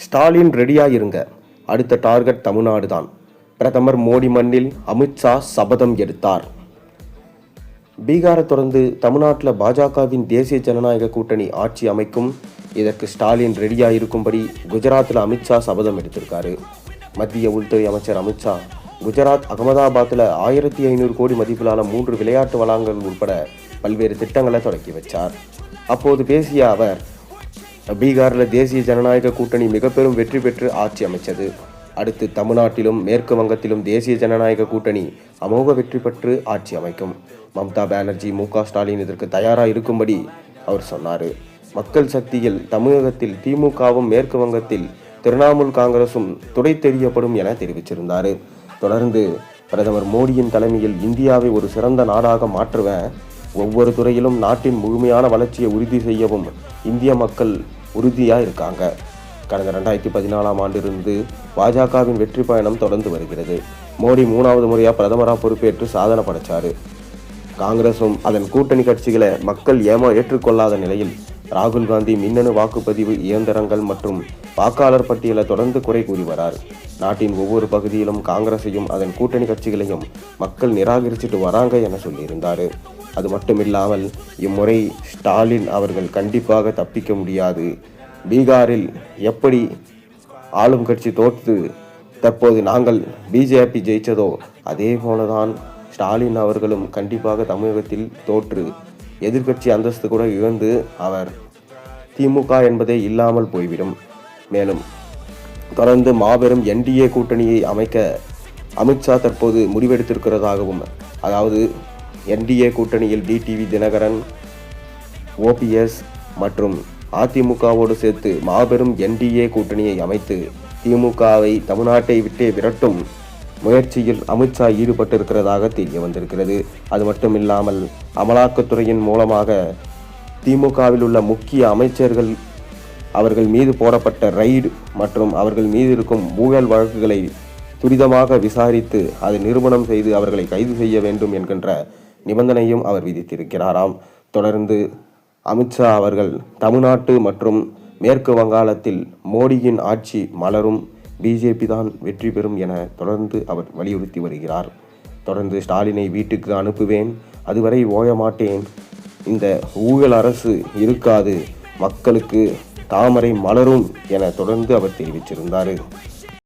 ஸ்டாலின் ரெடியா இருங்க, அடுத்த டார்கெட் தமிழ்நாடு தான். பிரதமர் மோடி மண்ணில் அமித்ஷா சபதம் எடுத்தார். பீகாரை தொடர்ந்து தமிழ்நாட்டில் பாஜகவின் தேசிய ஜனநாயக கூட்டணி ஆட்சி அமைக்கும். இதற்கு ஸ்டாலின் ரெடியா இருக்கும்படி குஜராத்தில் அமித்ஷா சபதம் எடுத்திருக்காரு. மத்திய உள்துறை அமைச்சர் அமித்ஷா குஜராத் அகமதாபாத்தில் 1500 கோடி மதிப்பிலான 3 விளையாட்டு வளாகங்கள் உட்பட பல்வேறு திட்டங்களை தொடக்கி வச்சார். அப்போது பேசிய அவர், பீகாரில் தேசிய ஜனநாயக கூட்டணி மிக பெரும் வெற்றி பெற்று ஆட்சி அமைச்சது. அடுத்து தமிழ்நாட்டிலும் மேற்கு வங்கத்திலும் தேசிய ஜனநாயக கூட்டணி அமோக வெற்றி பெற்று ஆட்சி அமைக்கும். மம்தா பானர்ஜி, மு.க. ஸ்டாலின் இதற்கு தயாராக இருக்கும்படி அவர் சொன்னார். மக்கள் சக்தியில் தமிழகத்தில் திமுகவும் மேற்கு வங்கத்தில் திரிணாமுல் காங்கிரசும் துடை தெரியப்படும் என தெரிவிச்சிருந்தார். தொடர்ந்து பிரதமர் மோடியின் தலைமையில் இந்தியாவை ஒரு சிறந்த நாடாக மாற்றுவேன், ஒவ்வொரு துறையிலும் நாட்டின் முழுமையான வளர்ச்சியை உறுதி செய்யவும் இந்திய மக்கள் உறுதியாக இருக்காங்க. கடந்த 2014ஆம் ஆண்டிலிருந்து பாஜகவின் வெற்றி பயணம் தொடர்ந்து வருகிறது. மோடி 3வது முறையாக பிரதமராக பொறுப்பேற்று சாதனை படைச்சாரு. காங்கிரசும் அதன் கூட்டணி கட்சிகளை மக்கள் ஏற்றுக்கொள்ளாத நிலையில் ராகுல் காந்தி மின்னணு வாக்குப்பதிவு இயந்திரங்கள் மற்றும் வாக்காளர் பட்டியலை தொடர்ந்து குறை கூறி வரார். நாட்டின் ஒவ்வொரு பகுதியிலும் காங்கிரஸையும் அதன் கூட்டணி கட்சிகளையும் மக்கள் நிராகரிச்சுட்டு வராங்க என சொல்லியிருந்தார். அது மட்டுமில்லாமல் இம்முறை ஸ்டாலின் அவர்கள் கண்டிப்பாக தப்பிக்க முடியாது. பீகாரில் எப்படி ஆளும் கட்சி தோற்று தற்போது நாங்கள் பிஜேபி ஜெயிச்சதோ அதே போலதான் ஸ்டாலின் அவர்களும் கண்டிப்பாக தமிழகத்தில் தோற்று எதிர்க்கட்சி அந்தஸ்து கூட இழந்து அவர் திமுக என்பதே இல்லாமல் போய்விடும். மேலும் தொடர்ந்து மாபெரும் என்டிஏ கூட்டணியை அமைக்க அமித்ஷா தற்போது முடிவெடுத்திருக்கிறதாகவும், அதாவது என்டிஏ கூட்டணியில் டிடிவி தினகரன், ஓபிஎஸ் மற்றும் அதிமுகவோடு சேர்த்து மாபெரும் என்டிஏ கூட்டணியை அமைத்து திமுகவை தமிழ்நாட்டை விட்டே விரட்டும் முயற்சியில் அமித்ஷா ஈடுபட்டிருக்கிறதாக தெரிய வந்திருக்கிறது. அது மட்டுமில்லாமல் அமலாக்கத்துறையின் மூலமாக திமுகவில் உள்ள முக்கிய அமைச்சர்கள் அவர்கள் மீது போடப்பட்ட ரைடு மற்றும் அவர்கள் மீது இருக்கும் ஊழல் வழக்குகளை துரிதமாக விசாரித்து அதை நிரூபணம் செய்து அவர்களை கைது செய்ய வேண்டும் என்கின்ற நிபந்தனையும் அவர் விதித்திருக்கிறாராம். தொடர்ந்து அமித்ஷா அவர்கள் தமிழ்நாட்டு மற்றும் மேற்கு வங்காளத்தில் மோடியின் ஆட்சி மலரும், பிஜேபி தான் வெற்றி பெறும் என தொடர்ந்து அவர் வலியுறுத்தி வருகிறார். தொடர்ந்து ஸ்டாலினை வீட்டுக்கு அனுப்புவேன், அதுவரை ஓய மாட்டேன், இந்த ஊழல் அரசு இருக்காது, மக்களுக்கு தாமரை மலரும் என தொடர்ந்து அவர் தெரிவிச்சிருந்தார்.